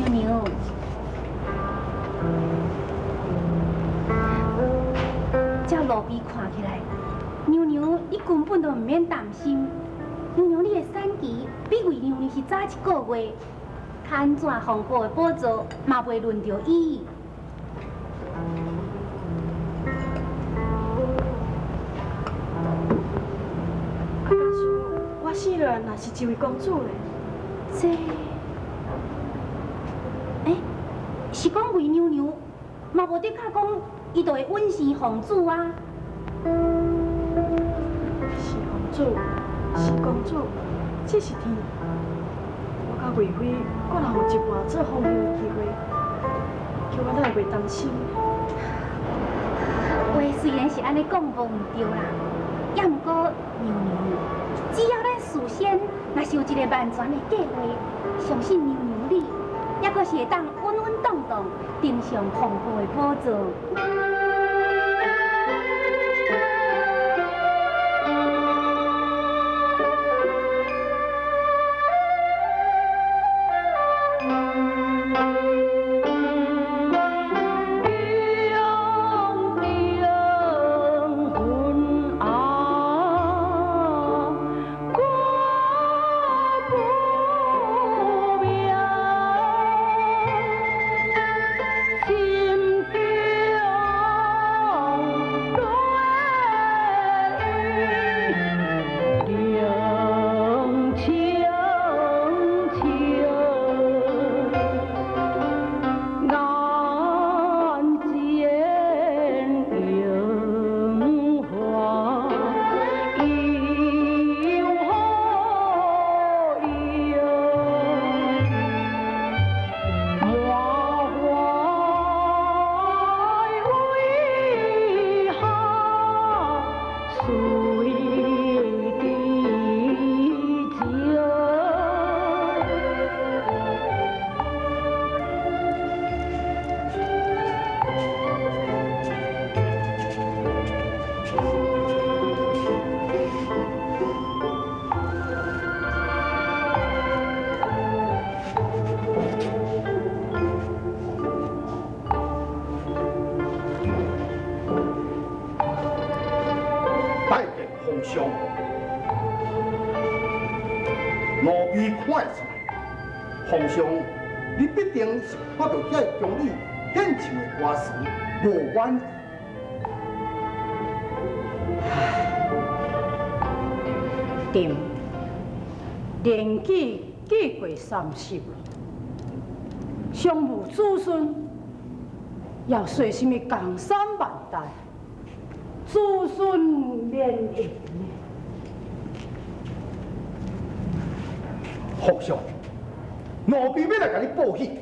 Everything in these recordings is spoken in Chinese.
妞妞，照路边看起来，妞妞你根本都唔免担心。妞妞你的产期比为妞妞是早1个月，看怎丰厚的补助嘛袂轮到伊。啊，家叔，我死了若是一位公主嘞。这，是讲为妞妞，嘛无得卡讲伊就会稳生皇子啊。是公主，是公主，这是天。我甲贵妃各人有一半做皇后的机会，叫我哪会袂担心？话虽然是安尼讲无唔对啦，也毋过妞妞，只要咱事先若是有一个万全的计划，相信妞妞你，也阁是会当稳稳当当登上皇后的宝座。上，路边看出来，皇上，你必定是看到遐宫里献唱的歌词，无怨。丁，年纪既过30了，尚无子孙，要说什么江山万代，子孙绵延呢？皇上，奴婢要来甲你报喜。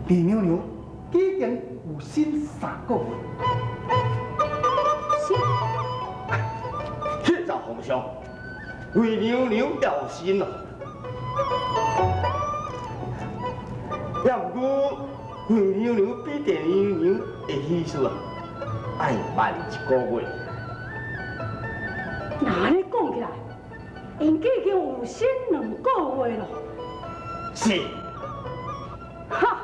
李娘娘已经有新3个月。谢谢皇上，为娘娘调心了。也毋过，为娘娘比电娘娘的意思啊，爱慢1个月。那安尼讲起来，因已经有生2个月了。是。哈！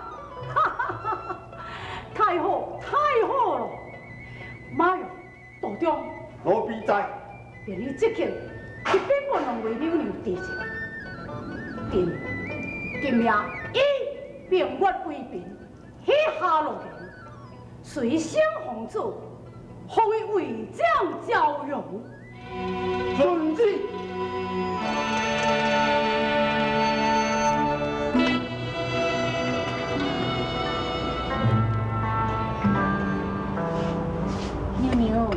太好，太好了！妈哟，道长，奴婢知，连你这刻一边我能为娘娘地情，今命以并月为宾，许下落言，随先皇子，封为魏将交荣。遵旨。妞妞，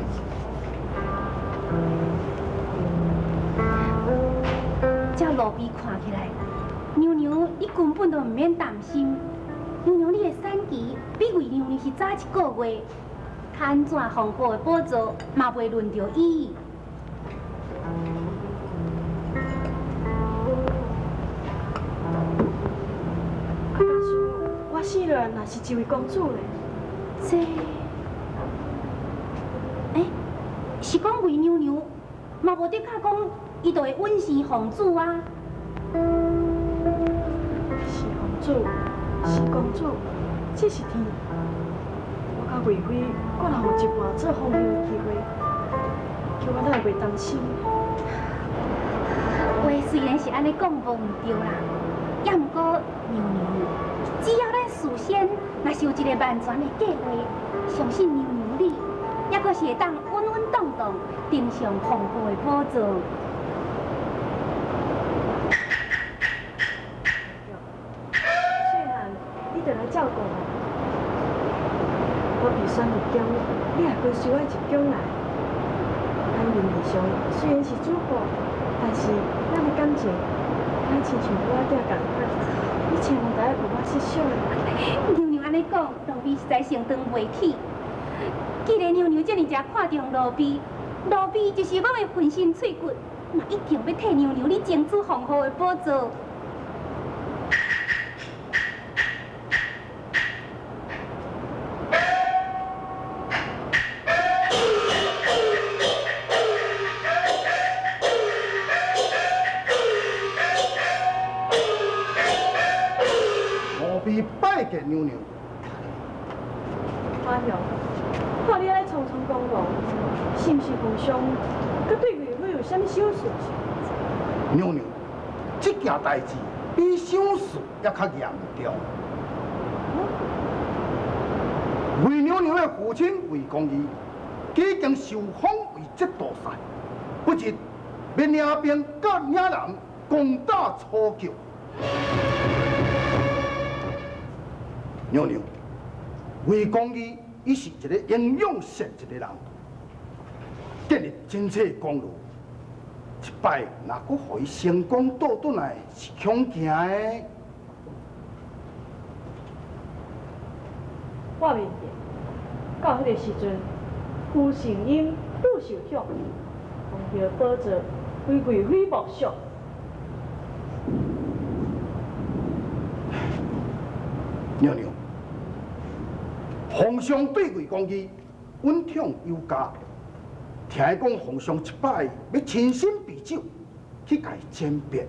照路边看起来，妞妞你根本都唔免担心。妞妞你的产期比为妞妞是早1个月，看怎丰厚的补助嘛袂轮到伊。啊，家叔，我死了若是一位公主嘞。这，是讲为妞妞，嘛无得卡讲伊就会稳生皇子啊。是公主，是公主，这是天。我甲贵妃搁人有一半做皇后的机会，叫我哪会袂担心？话虽然是安尼讲无毋对啦，也毋过娘娘，只要咱事先若是有一个万全的计划，相信娘娘你也阁是会当稳稳当当登上皇后的宝座。细汉，你着来照顾我。我被选入宫，你也归收我入宫来。咱名义上虽然是主仆，但是咱的感情，咱亲像母仔囝共款。你千万不要为我失想啦！娘娘安尼讲，罗比实在相当袂起。既然娘娘这么正看重罗比，罗比就是我的浑身脆骨，嘛一定要替娘娘你争取皇后的宝座。拜见娘娘。花娘，看你安尼匆匆忙忙，是毋是皇上？佮对贵妃有啥物小事？娘娘，这件代志比想事还较严重。魏娘娘的父亲魏公义已经受封为节度使，不日要领兵甲领人攻打楚国。娘娘，魏公义伊是一个英勇善一的人，建立真切公路。一摆若阁互伊成功倒转来，是恐惊的。我明白，到迄个时阵，夫成英，妇受享，皇后宝座为贵妃莫属。娘娘，皇上对魏公义稳宠有加，听讲皇上一摆要亲身备酒去甲伊争辩。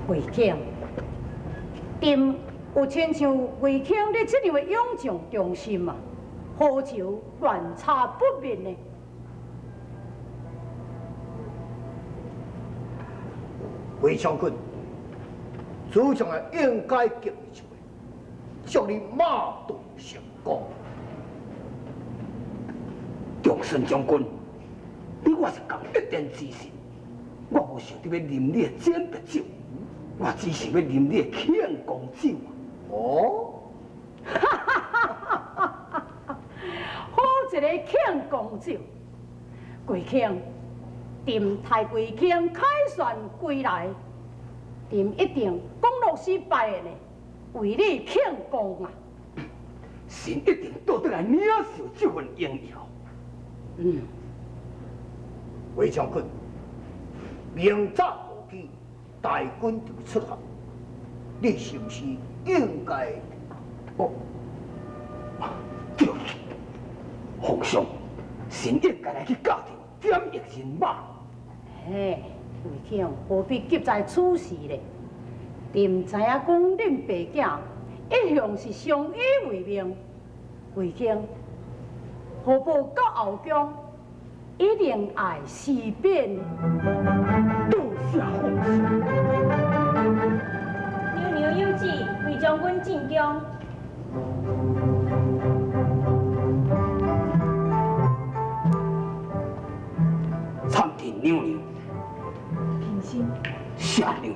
魏卿，朕有亲像魏卿你这样的勇将忠心嘛，何求乱插不明呢？魏将军，主上也应该敬你一回，祝你马到成功。长孙将军，你我是共一点之心，我无想着要啉你的鉴别酒。我只是要啉你的庆功酒啊！哦，好一个庆功酒！贵卿，朕替贵卿凯旋归来，朕一定讲落失败的，为你庆功啊！神一定倒转来领受这份荣耀。魏将军，明早无期。大军就出发，你是不是应该哦，对，皇上，神应该来去家庭点役人马。嘿，魏卿何必急在此时呢？你唔知影讲恁爸囝一向是相依为命，魏卿何报到后宫一定爱事变。多谢皇上。娘娘有旨，为将军进宫。参见娘娘。平心，谢娘娘。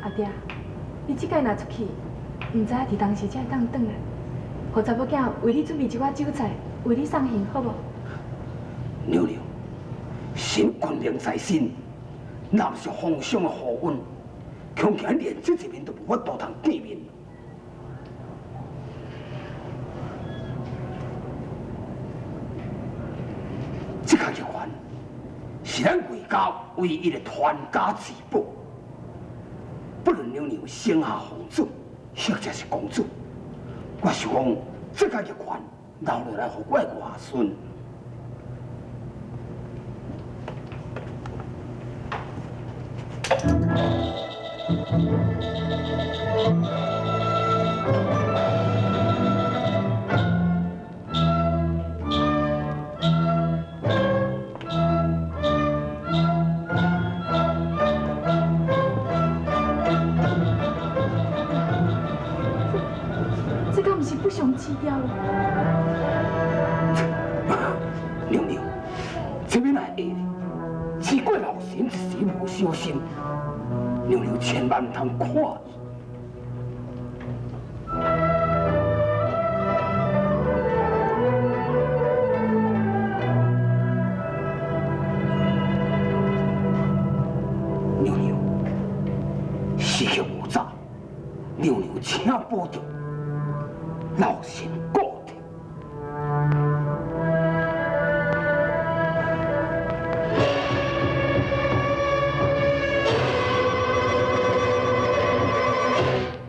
阿爹，你即摆若出去，唔知伫当时才会当转来。互查某囝为你准备一碗酒菜，为你送行，好无？娘娘，神君灵在身，若是皇上的护恩，恐惊连这一面都无法度通见面。这个玉环是咱魏家唯一的传家之宝，不论娘娘生下皇子或者是公主，我想讲这个玉环留落来，互我的外孙。这敢毋是不祥之兆？娘娘，这边来下，只怪老神一时无小心，娘娘千万唔通看伊。娘娘，时刻无早，娘娘请保重，老神过